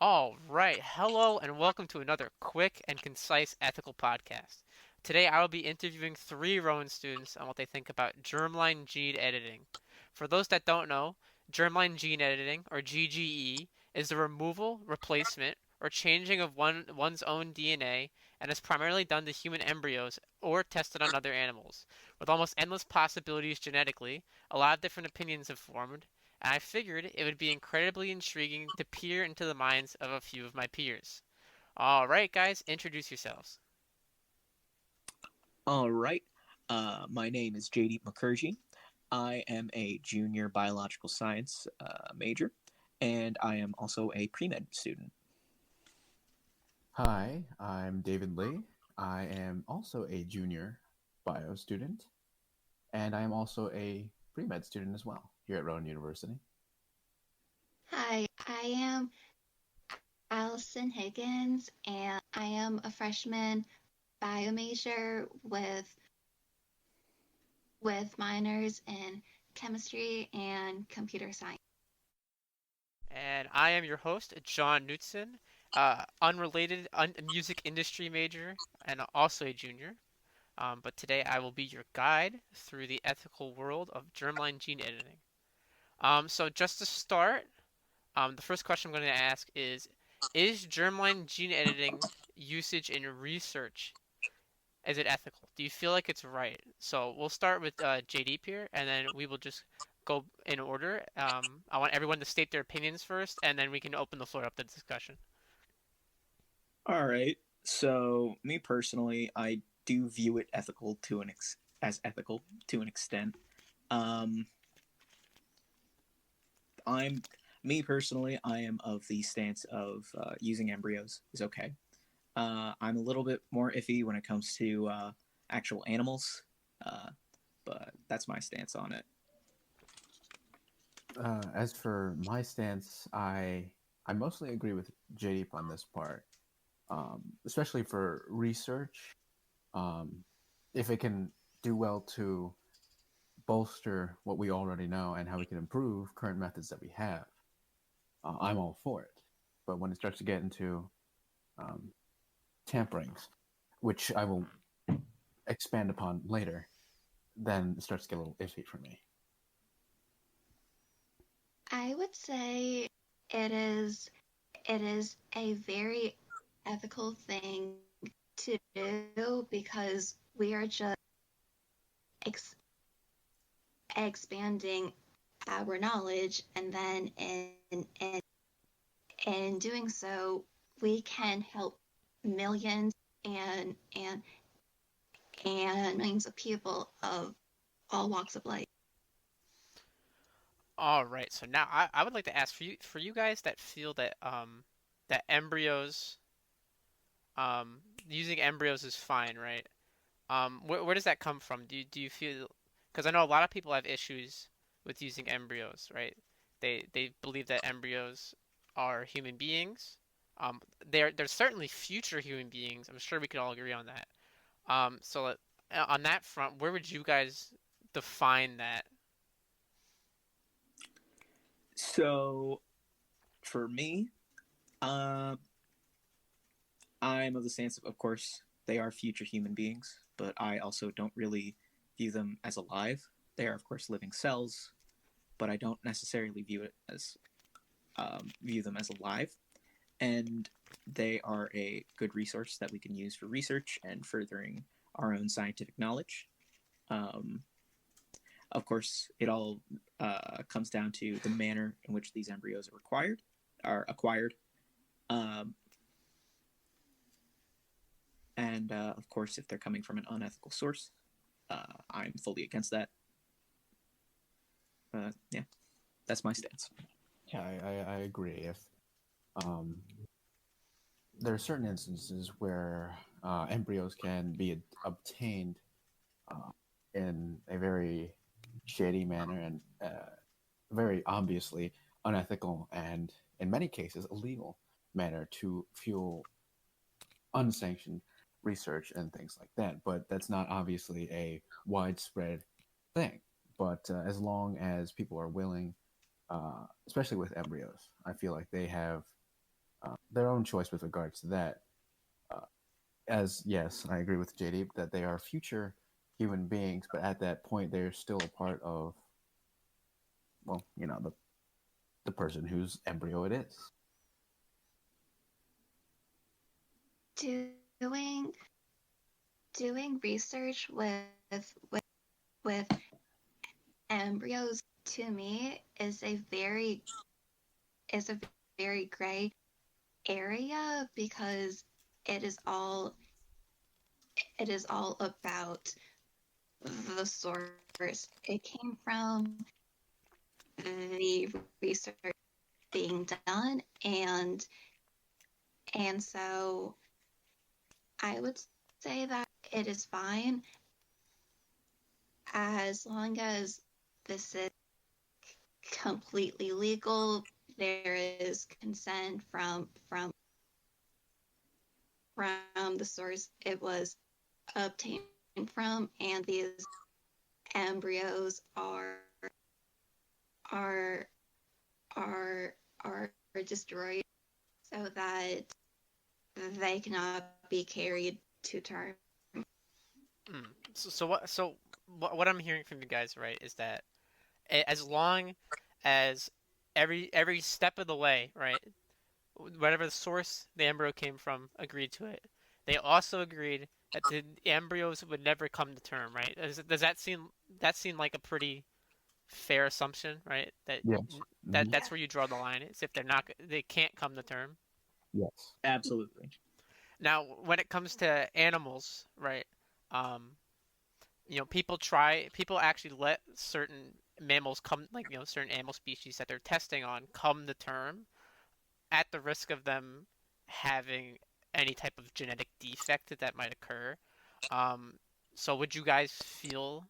All right. Hello and welcome to another quick and concise ethical podcast. Today I will be interviewing three Rowan students on what they think about germline gene editing. For those that don't know, germline gene editing, or GGE, is the removal, replacement, or changing of one's own DNA and is primarily done to human embryos or tested on other animals. With almost endless possibilities genetically, a lot of different opinions have formed, and I figured it would be incredibly intriguing to peer into the minds of a few of my peers. All right, guys, introduce yourselves. All right. My name is JD Mukherjee. I am a junior biological science major, and I am also a pre med student. Hi, I'm David Lee. I am also a junior bio student, and I am also a pre-med student as well here at Rowan University. Hi, I am Allison Higgins, and I am a freshman bio major with minors in chemistry and computer science. And I am your host, John Knutson, unrelated music industry major and also a junior. But today I will be your guide through the ethical world of germline gene editing. So just to start, the first question I'm going to ask is germline gene editing usage in research, is it ethical? Do you feel like it's right? So we'll start with JD here, and then we will just go in order. I want everyone to state their opinions first, and then we can open the floor up to discussion. All right. So, me personally, I do view it as ethical to an extent. Um, I'm Me personally, I am of the stance of using embryos is okay. I'm a little bit more iffy when it comes to actual animals, uh, but that's my stance on it. As for my stance, I mostly agree with JD on this part, especially for research. Um, if it can do well to bolster what we already know and how we can improve current methods that we have, I'm all for it. But when it starts to get into um, tamperings, which I will expand upon later, then it starts to get a little iffy for me. I would say it is it is a very ethical thing to do because we are just ex- expanding our knowledge, and then in doing so, we can help millions and millions of people of all walks of life. All right. So now I would like to ask for you guys that feel that embryos using embryos is fine, right? Where does that come from? Do you feel, because I know a lot of people have issues with using embryos, right? They believe that embryos are human beings. They're certainly future human beings. I'm sure we can all agree on that. So on that front, where would you guys define that? So, for me, uh, I'm of the stance of course, they are future human beings, but I also don't really view them as alive. They are, of course, living cells, but I don't necessarily view them as alive. And they are a good resource that we can use for research and furthering our own scientific knowledge. Um, of course, it all comes down to the manner in which these embryos are acquired. Um, and of course, if they're coming from an unethical source, I'm fully against that. Yeah, that's my stance. Yeah, I agree. If um, there are certain instances where embryos can be obtained uh, in a very shady manner and very obviously unethical and, in many cases, illegal manner to fuel unsanctioned research and things like that. But that's not obviously a widespread thing. But as long as people are willing, especially with embryos, I feel like they have their own choice with regards to that. Uh, as yes, I agree with JD that they are future human beings, but at that point, they're still a part of, well, the person whose embryo it is. Doing doing research with embryos to me is a very gray area because it is all it is all about the source it came from, the research being done, and so I would say that it is fine as long as this is completely legal. There is consent from the source it was obtained from, and these embryos are are destroyed so that they cannot be carried to term. Mm. So what I'm hearing from you guys, right, is that as long as every step of the way, right, whatever the source the embryo came from agreed to it. They also agreed that the embryos would never come to term, right? Does that seem like a pretty fair assumption, right? That Yes. that Hmm. that's where you draw the line. Is if they can't come to term. Yes. Absolutely. Now, when it comes to animals, right? Um, people actually let certain mammals come, like certain animal species that they're testing on come to term at the risk of them having any type of genetic defect that might occur. Um, so would you guys feel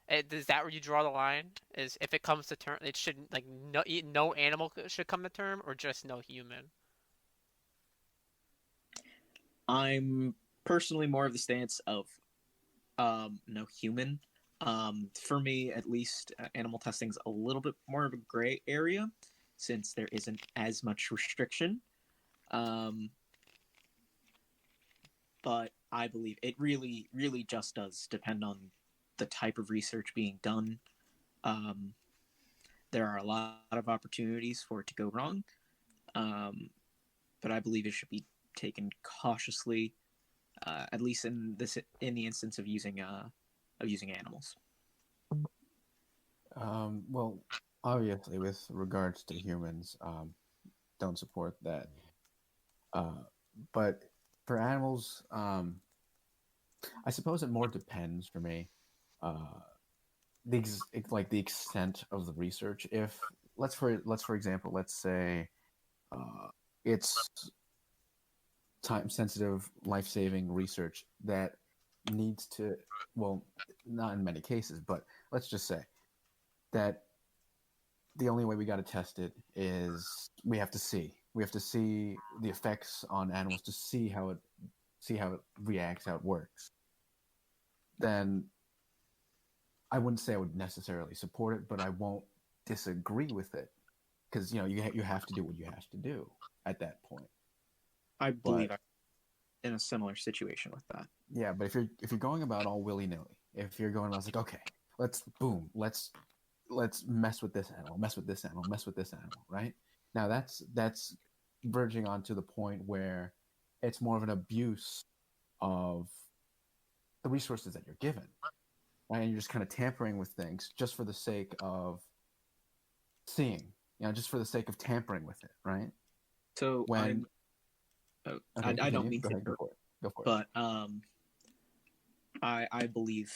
is that where you draw the line? Is if it comes to term, it shouldn't like no animal should come to term, or just no human? I'm personally more of the stance of no human. For me, at least, animal testing's a little bit more of a gray area since there isn't as much restriction. Um, but I believe it really, really just does depend on the type of research being done. Um, there are a lot of opportunities for it to go wrong, um, but I believe it should be taken cautiously, at least in the instance of using animals. Well, obviously, with regards to humans, don't support that. Uh, but for animals, I suppose it more depends for me. Uh, like the extent of the research. If let's for example, let's say it's time sensitive, life saving research that needs to, well, not in many cases, but let's just say that the only way we got to test it is we have to see the effects on animals to see how it reacts, how it works. Then I wouldn't say I would necessarily support it, but I won't disagree with it because you have to do what you have to do at that point. I believe But I'm in a similar situation with that. yeah, but if you're going about all willy nilly, if you're going about like, okay, let's mess with this animal, mess with this animal, mess with this animal, right? Now that's verging on to the point where it's more of an abuse of the resources that you're given, right? And you're just kind of tampering with things just for the sake of seeing, just for the sake of tampering with it, right? So When okay, I don't continue. mean Go to ahead, go interrupt, for it. Go for it. but I believe,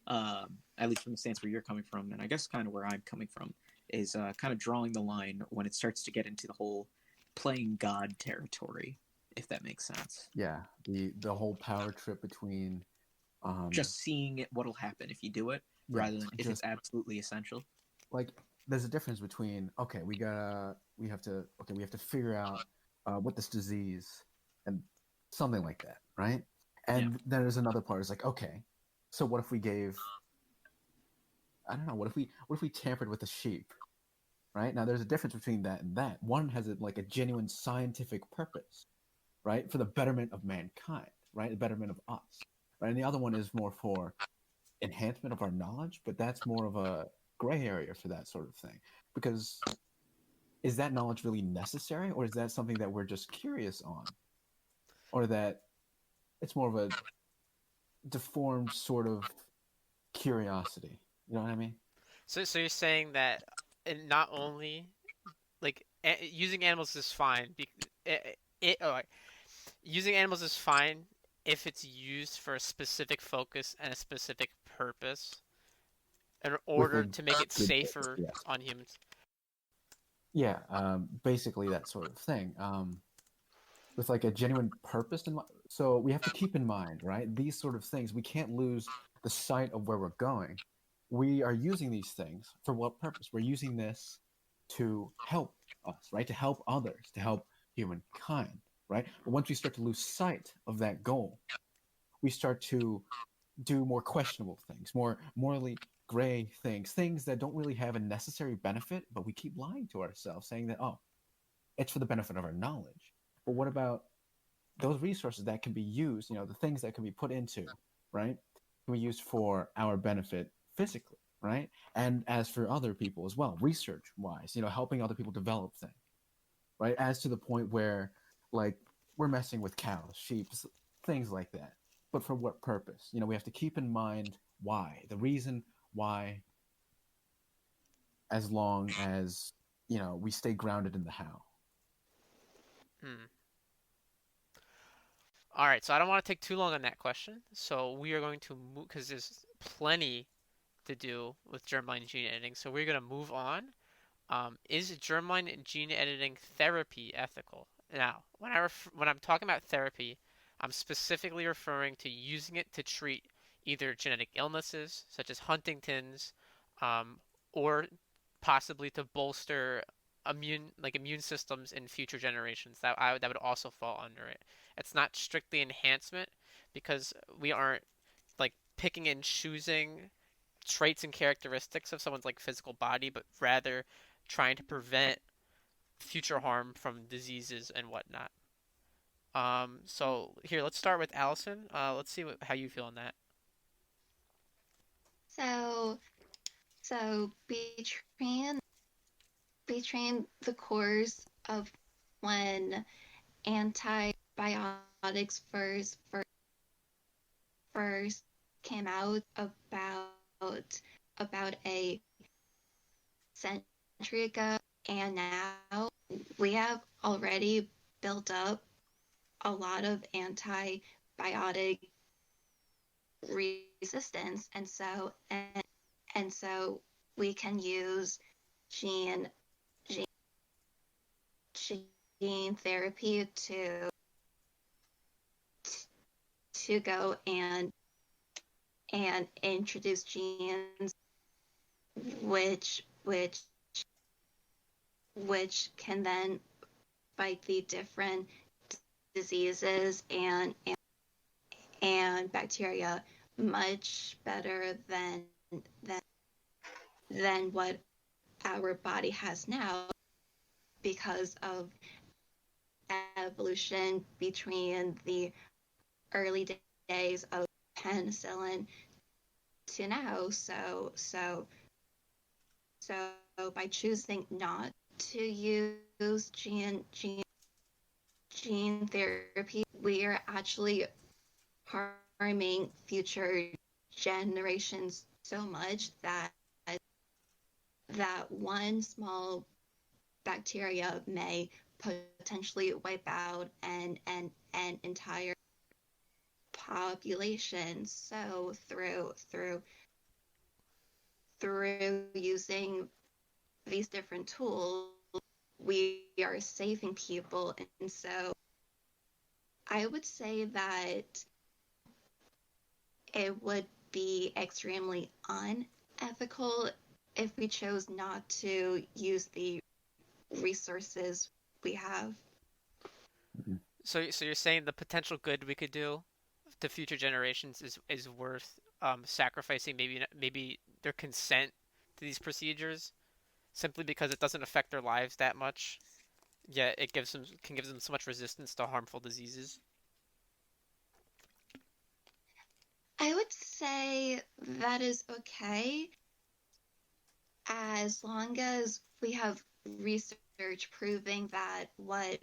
at least from the stance where you're coming from, and I guess kind of where I'm coming from, is kind of drawing the line when it starts to get into the whole playing God territory, if that makes sense. Yeah, the whole power trip between Just seeing it, what'll happen if you do it, yeah, rather than if it's just absolutely essential. like there's a difference between okay, we have to figure out what this disease and something like that, right? Yeah. And then there's another part. It's like okay, so what if we gave I don't know what if we tampered with a sheep, right? Now, there's a difference between that and that. One has like a genuine scientific purpose, right, for the betterment of mankind, right, the betterment of us, right, and the other one is more for enhancement of our knowledge, but that's more of a gray area for that sort of thing, because is that knowledge really necessary, or is that something that we're just curious on, or that it's more of a deformed sort of curiosity? You know what I mean? So you're saying that not only like using animals is fine. Using animals is fine if it's used for a specific focus and a specific purpose in With a order to make it good purpose, safer yes. on humans. Yeah, basically that sort of thing. With like a genuine purpose in mind. So we have to keep in mind, right? These sort of things, we can't lose the sight of where we're going. We are using these things for what purpose? We're using this to help us, right? To help others, to help humankind, right? But once we start to lose sight of that goal, we start to do more questionable things, more morally gray things, things that don't really have a necessary benefit, but we keep lying to ourselves, saying that, oh, it's for the benefit of our knowledge. But what about those resources that can be used, the things that can be put into, right, can be used for our benefit physically, right? And as for other people as well, research wise, helping other people develop things, right? As to the point where, like, we're messing with cows, sheep, things like that. But for what purpose? We have to keep in mind why, the reason why, as long as, we stay grounded in the how. Hmm. All right, so I don't want to take too long on that question. So we are going to move because there's plenty to do with germline gene editing. So we're going to move on. Is germline gene editing therapy ethical? Now, when I'm talking about therapy, I'm specifically referring to using it to treat either genetic illnesses such as Huntington's, um, or possibly to bolster immune systems in future generations. That would also fall under it. It's not strictly enhancement because we aren't like picking and choosing traits and characteristics of someone's like physical body, but rather trying to prevent future harm from diseases and whatnot. So here, let's start with Allison. Let's see how you feel on that. So, so between the course of when antibiotics first came out about a century ago, and now we have already built up a lot of antibiotic resistance, and so we can use gene gene, gene therapy to go and introduce genes which which which can then fight the different diseases and bacteria much better than than what our body has now because of evolution between the early days of penicillin to now. So by choosing not to use gene therapy, we are actually harming future generations so much that one small bacteria may potentially wipe out an entire population. So through using these different tools, we are saving people. And so I would say that it would be extremely unethical if we chose not to use the resources we have. Mhm. So you're saying the potential good we could do to future generations is worth sacrificing maybe their consent to these procedures. simply because it doesn't affect their lives that much. Yet it can give them so much resistance to harmful diseases. I would say that is okay as long as we have research proving that what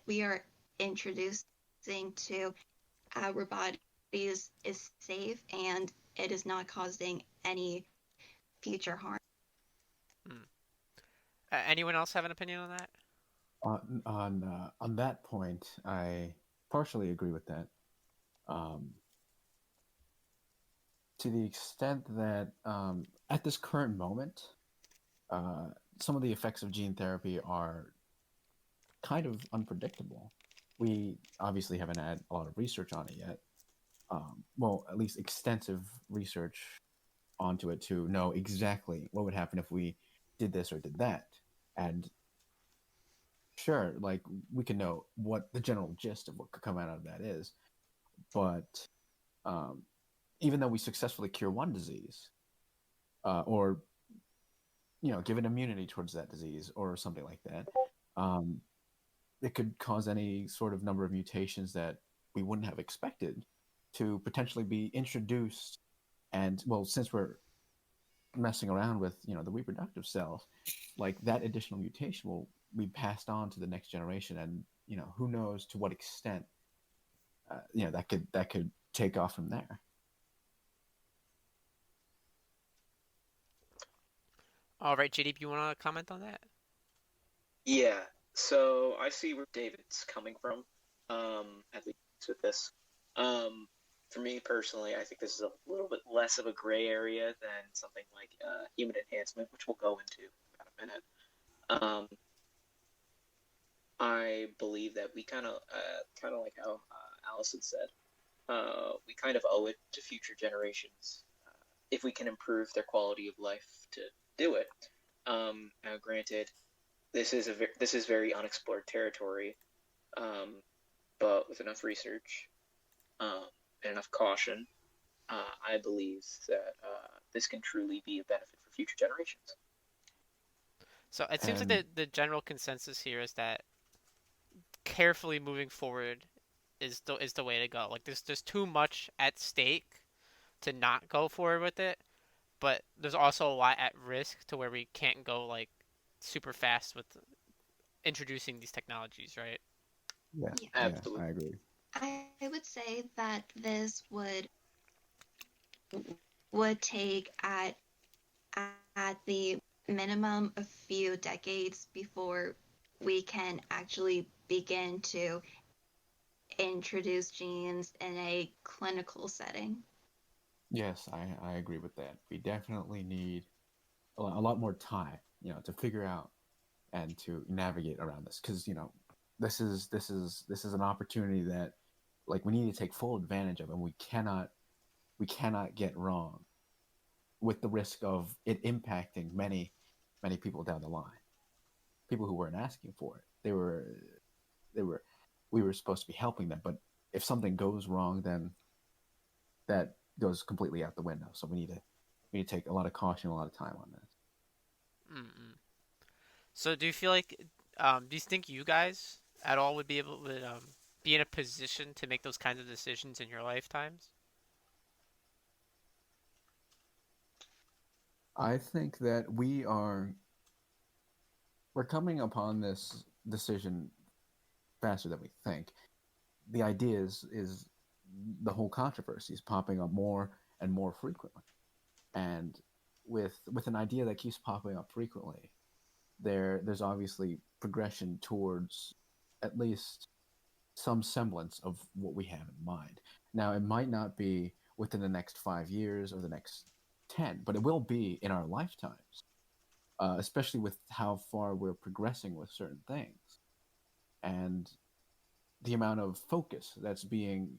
we are introducing to our bodies is safe and it is not causing any future harm. Hmm. Anyone else have an opinion on that? On that point, I partially agree with that. Um, to the extent that at this current moment, uh, some of the effects of gene therapy are kind of unpredictable. We obviously haven't had a lot of research on it yet. Well, at least extensive research onto it to know exactly what would happen if we did this or did that. And sure, like we can know what the general gist of what could come out of that is, but um, even though we successfully cure one disease, or give an immunity towards that disease or something like that, um, it could cause any sort of number of mutations that we wouldn't have expected to potentially be introduced. And well, since we're messing around with the reproductive cells, like that additional mutation will be passed on to the next generation, and who knows to what extent that could take off from there. All right, JD, you want to comment on that? Yeah, so I see where David's coming from, at least with this. Um, for me personally, I think this is a little bit less of a gray area than something like human enhancement, which we'll go into in about a minute. Um, I believe that we kind of like how Allison said, we kind of owe it to future generations if we can improve their quality of life to do it. Now, granted, this is very unexplored territory, um, but with enough research um, and enough caution, I believe that this can truly be a benefit for future generations. So it seems like And the general consensus here is that carefully moving forward is the way to go. Like there's too much at stake to not go forward with it, but there's also a lot at risk to where we can't go like super fast with introducing these technologies, right? yeah, Yeah. yeah, Absolutely. I agree. I would say that this would take at the minimum a few decades before we can actually begin to introduce genes in a clinical setting. Yes, I agree with that. We definitely need a lot more time, to figure out and to navigate around this, because this is an opportunity that like we need to take full advantage of, and we cannot get wrong with the risk of it impacting many people down the line, people who weren't asking for it. They were we were supposed to be helping them, but if something goes wrong, then that goes completely out the window. So we need to take a lot of caution, a lot of time on this. Mm-mm. So do you feel like, do you think you guys at all would be able to be in a position to make those kinds of decisions in your lifetimes? I think that we're coming upon this decision faster than we think. The idea is the whole controversy is popping up more and more frequently, and with an idea that keeps popping up frequently, there's obviously progression towards at least some semblance of what we have in mind. Now, it might not be within the next 5 years or the next 10, but it will be in our lifetimes, especially with how far we're progressing with certain things and the amount of focus that's being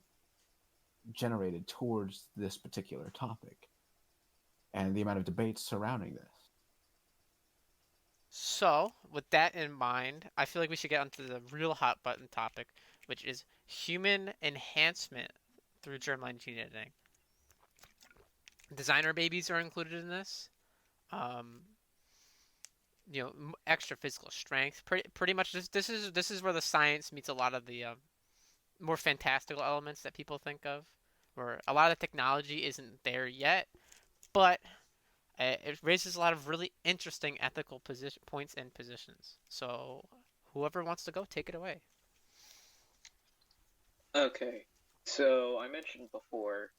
generated towards this particular topic and the amount of debates surrounding this. So, with that in mind, I feel like we should get onto the real hot button topic, which is human enhancement through germline gene editing. Designer babies are included in this. Um, extra physical strength. Pretty much this is where the science meets a lot of the more fantastical elements that people think of, where a lot of the technology isn't there yet, but it raises a lot of really interesting ethical position points and positions. So whoever wants to go, take it away. Okay, so I mentioned before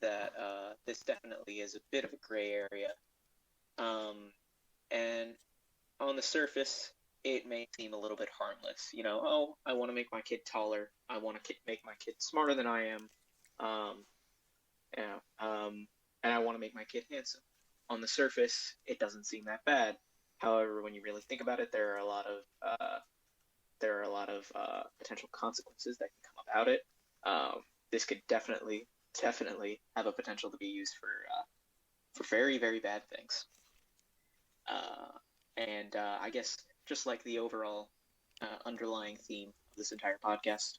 that this definitely is a bit of a gray area. And on the surface, it may seem a little bit harmless. Oh, I want to make my kid taller. I want to make my kid smarter than I am. Um, and I want to make my kid handsome. On the surface, it doesn't seem that bad. However, when you really think about it, there are a lot of potential consequences that can come about it. This could definitely have a potential to be used for very, very bad things. And I guess just like the overall underlying theme of this entire podcast,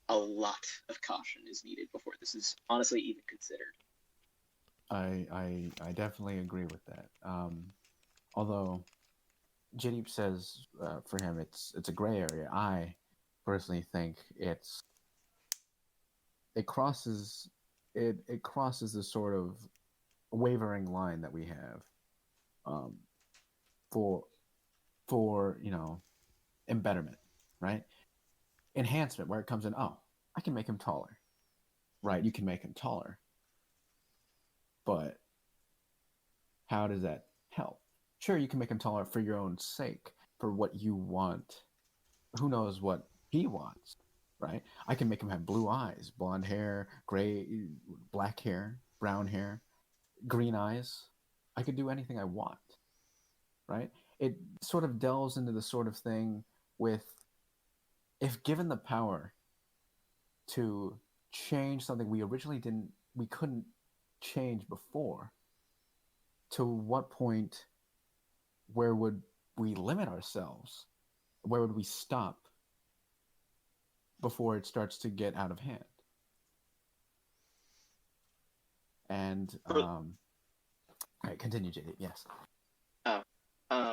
a lot of caution is needed before this is honestly even considered. I definitely agree with that. Although Jadeep says for him it's a gray area, I personally think it crosses it crosses the sort of wavering line that we have um, for embetterment, right? Enhancement, where it comes in. Oh, I can make him taller, right? You can make him taller, but how does that help? Sure, you can make him taller for your own sake, for what you want. Who knows what he wants, right? I can make him have blue eyes, blonde hair, gray, black hair, brown hair, green eyes. I could do anything I want, right? It sort of delves into the sort of thing with, if given the power to change something we couldn't change before, to what point, where would we limit ourselves? Where would we stop before it starts to get out of hand? And all right, continue, JD. Yes.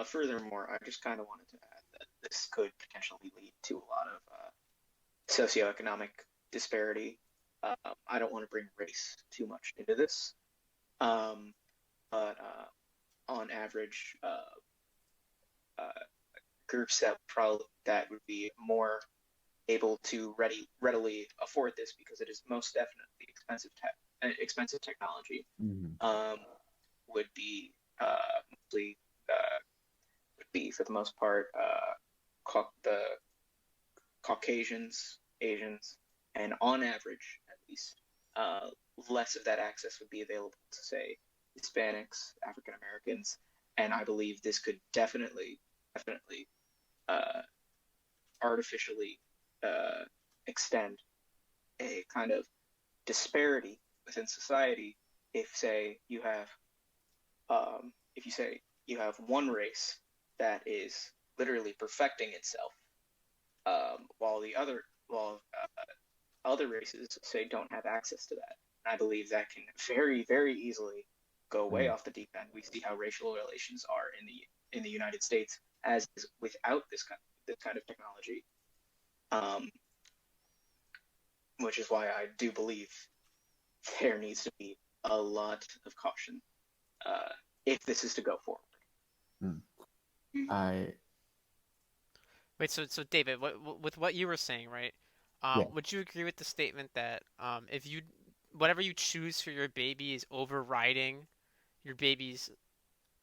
Furthermore, I just kind of wanted to add that this could potentially lead to a lot of socioeconomic disparity. I don't want to bring race too much into this, but on average, groups that would be more able to readily afford this, because it is most definitely expensive technology, Mm-hmm. would be mostly would be for the most part the Caucasians, Asians, and on average, at least, less of that access would be available to, say, Hispanics, African Americans, and I believe this could definitely uh, artificially extend a kind of disparity within society if, say, you have one race that is literally perfecting itself, while other races, say, don't have access to that. And I believe that can very, very easily go way Mm. off the deep end. We see how racial relations are in the United States as is without this kind of technology, um, which is why I do believe there needs to be a lot of caution uh, if this is to go forward. Mm. I Wait, so David, with what you were saying, right? Yeah. Would you agree with the statement that if you whatever you choose for your baby is overriding your baby's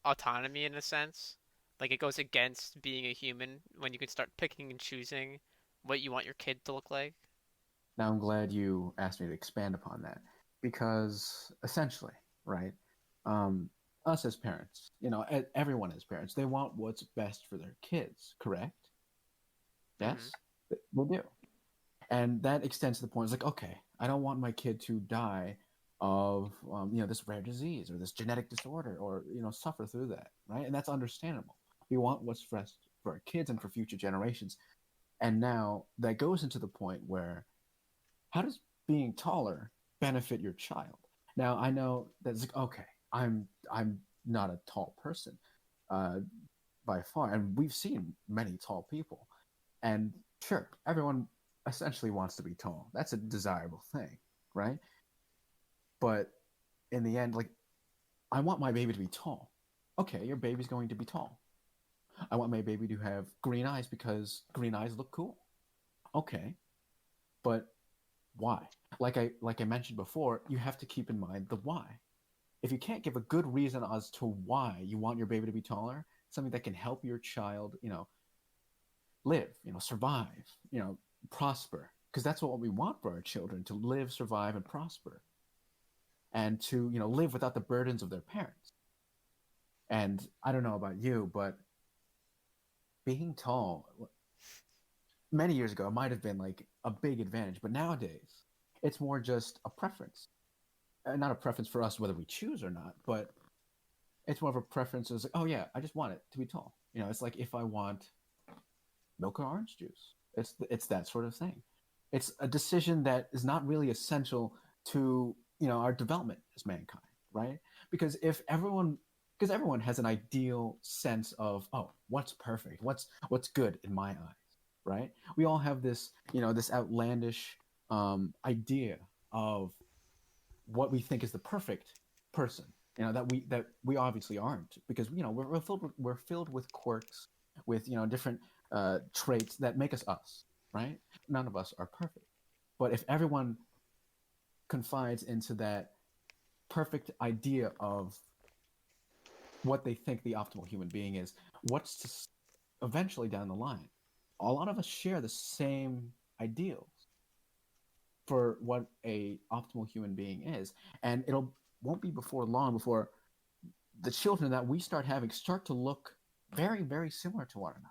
autonomy in a sense? Like it goes against being a human when you can start picking and choosing what you want your kid to look like? Now I'm glad you asked me to expand upon that, because essentially, right? Um, us as parents, everyone as parents, they want what's best for their kids, correct? Mm-hmm. Yes, they do. And that extends to the point. It's like, okay, I don't want my kid to die of this rare disease or this genetic disorder, or suffer through that, right? And that's understandable. We want what's best for our kids and for future generations. And now that goes into the point where, how does being taller benefit your child? Now I know that's like, okay, I'm not a tall person, uh, by far. And we've seen many tall people. And sure, everyone essentially wants to be tall. That's a desirable thing, right? But in the end, like, I want my baby to be tall. Okay, your baby's going to be tall. I want my baby to have green eyes because green eyes look cool. Okay, but why? Like I mentioned before, you have to keep in mind the why. If you can't give a good reason as to why you want your baby to be taller, something that can help your child, live, survive, prosper, because that's what we want for our children, to live, survive, and prosper, and to, live without the burdens of their parents. And I don't know about you, but being tall many years ago, it might have been like a big advantage, but nowadays it's more just a preference. Not a preference for us whether we choose or not, but it's more of a preference as like, oh yeah, I just want it to be tall. It's like if I want milk or orange juice. It's that sort of thing. It's a decision that is not really essential to our development as mankind, right? Because if everyone because everyone has an ideal sense of, oh, what's perfect, what's good in my eyes, right? We all have this this outlandish idea of what we think is the perfect person. That we obviously aren't, because we're filled with quirks, with different traits that make us, right? None of us are perfect. But if everyone confides into that perfect idea of what they think the optimal human being is, what's eventually down the line? A lot of us share the same ideals for what a optimal human being is, and it'll won't be before long before the children that we start to look very, very similar to one another.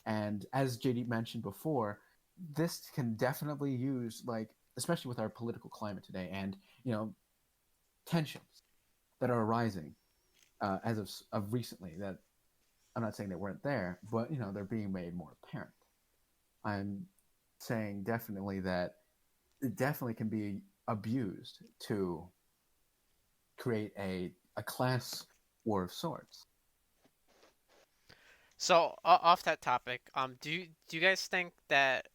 And as JD mentioned before, this can definitely use, like, especially with our political climate today, and tensions that are arising as of recently. That I'm not saying they weren't there, but they're being made more apparent. I'm saying definitely that it definitely can be abused to create a class war of sorts. So off that topic, do you guys think that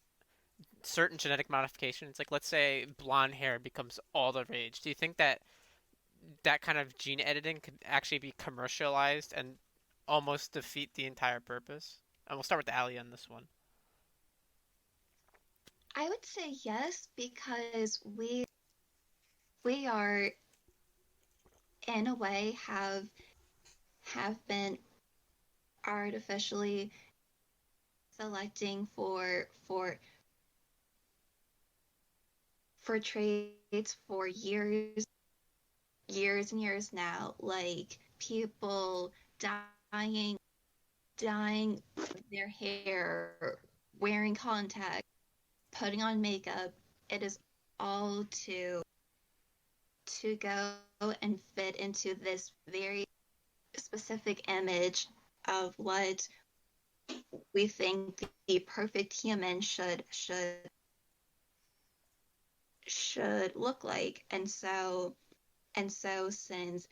certain genetic modifications, like let's say blonde hair becomes all the rage, do you think that that kind of gene editing could actually be commercialized and almost defeat the entire purpose? And we'll start with Ali on this one. I would say yes, because we are, in a way, have been artificially selecting for traits for years and years now, like people dyeing dyeing their hair, wearing contacts, putting on makeup. It is all to go and fit into this very specific image of what we think the perfect human should look like. And so since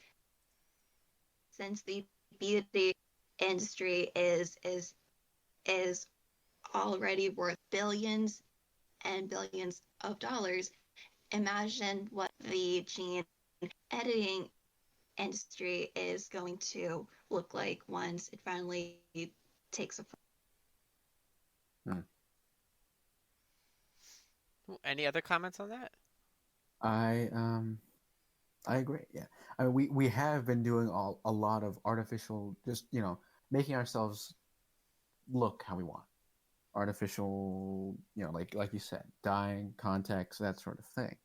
the beauty industry is already worth billions and billions of dollars, imagine what the gene editing industry is going to look like once it finally takes a. Hmm. Any other comments on that? I I agree. Yeah, I mean, we have been doing a lot of artificial, just making ourselves look how we want. Artificial, like you said, dyeing, contacts, that sort of thing.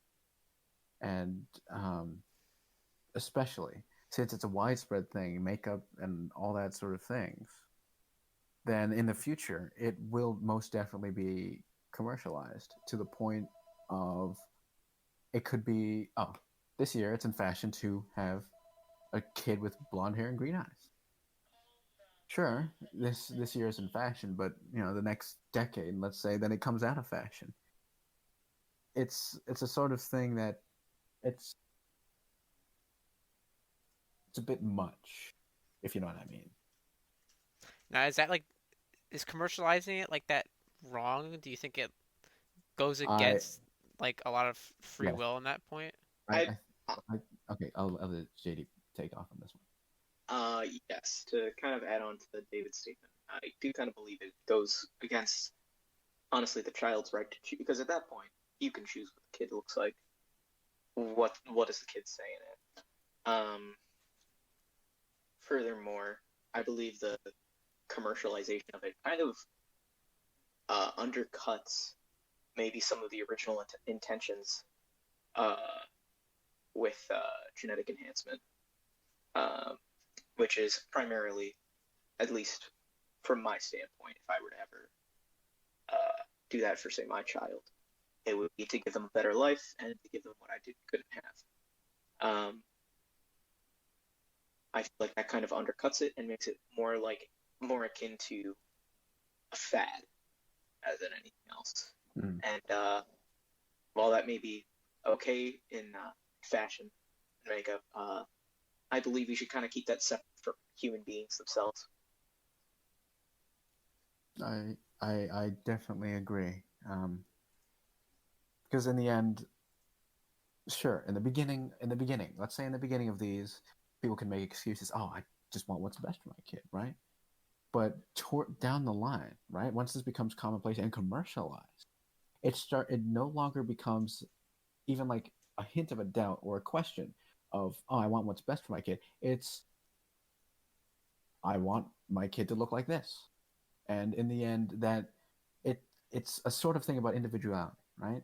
And especially since it's a widespread thing, makeup and all that sort of things, then in the future it will most definitely be commercialized to the point of, it could be, oh, this year it's in fashion to have a kid with blonde hair and green eyes. Sure, this year is in fashion, but the next decade, let's say, then it comes out of fashion. It's a sort of thing that it's it's a bit much, if you know what I mean. Now, is commercializing it like that wrong? Do you think it goes I against like a lot of free Yes, will in that point? I okay. I'll let JD take off on this one. yes, to kind of add on to David's statement, I do kind of believe it goes against honestly the child's right to choose because at that point you can choose what the kid looks like. What is the kid saying it? Furthermore, I believe the commercialization of it kind of undercuts maybe some of the original intentions uh, with genetic enhancement, um, which is primarily, at least from my standpoint, if I were to ever do that for, say, my child, it would be to give them a better life and to give them what I couldn't have. I feel like that kind of undercuts it and makes it more akin to a fad as than anything else. Mm. And while that may be okay in fashion and makeup, I believe we should kind of keep that separate from human beings themselves. I definitely agree. Because in the end, sure, in the beginning, let's say in the beginning of these, people can make excuses. Oh, I just want what's best for my kid, right? But down the line, right? Once this becomes commonplace and commercialized, it no longer becomes even like a hint of a doubt or a question of, oh, I want what's best for my kid. It's, I want my kid to look like this. And in the end, it it's a sort of thing about individuality, right?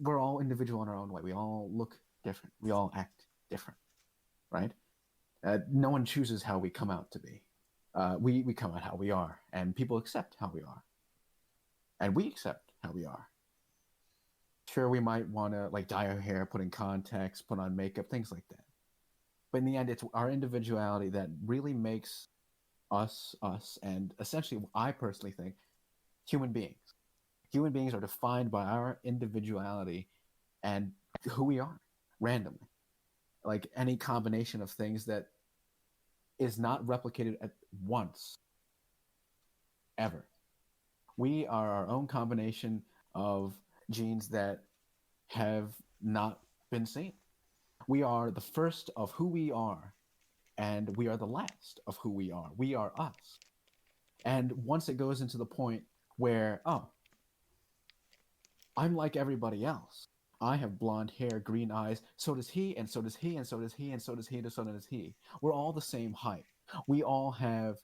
We're all individual in our own way. We all look different. We all act different, right? No one chooses how we come out to be. We come out how we are, and people accept how we are, and we accept how we are. Sure, we might want to like dye our hair, put in contacts, put on makeup, things like that. But in the end, it's our individuality that really makes us, and essentially, I personally think, human beings. Human beings are defined by our individuality and who we are randomly. Like any combination of things that is not replicated at once ever. We are our own combination of genes that have not been seen. We are the first of who we are, and we are the last of who we are. We are us. And once it goes into the point where, oh, I'm like everybody else. I have blonde hair, green eyes. So does he, and so does he, and so does he, and so does he, and so does he. We're all the same height. We all have,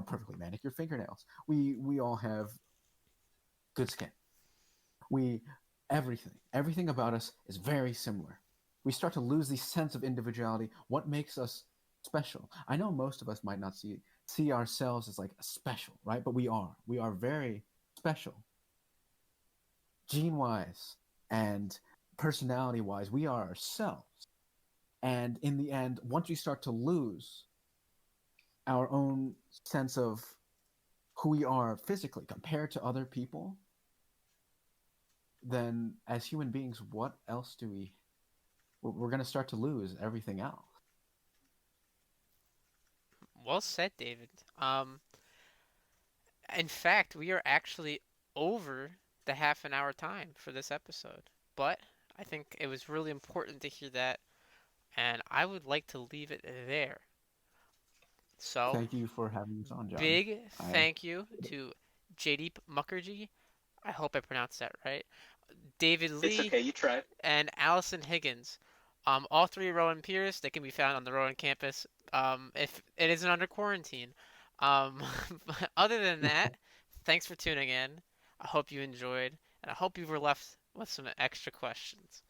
perfectly manicured fingernails. We all have good skin. We everything about us is very similar. We start to lose the sense of individuality. What makes us special? I know most of us might not see ourselves as like special, right? But we are. We are very special. Gene wise and personality wise, we are ourselves. And in the end, once we start to lose our own sense of who we are physically compared to other people, then as human beings, what else do we're going to start to lose everything else. Well said, David. In fact, we are actually over the half an hour time for this episode. But I think it was really important to hear that, and I would like to leave it there. So, Thank you for having us on, John. big I thank you to Jaideep Mukherjee. I hope I pronounced that right. David It's Lee, okay, you tried. and Allison Higgins. All three Rowan peers, they can be found on the Rowan campus if it isn't under quarantine. Um, other than that, thanks for tuning in. I hope you enjoyed, and I hope you were left with some extra questions.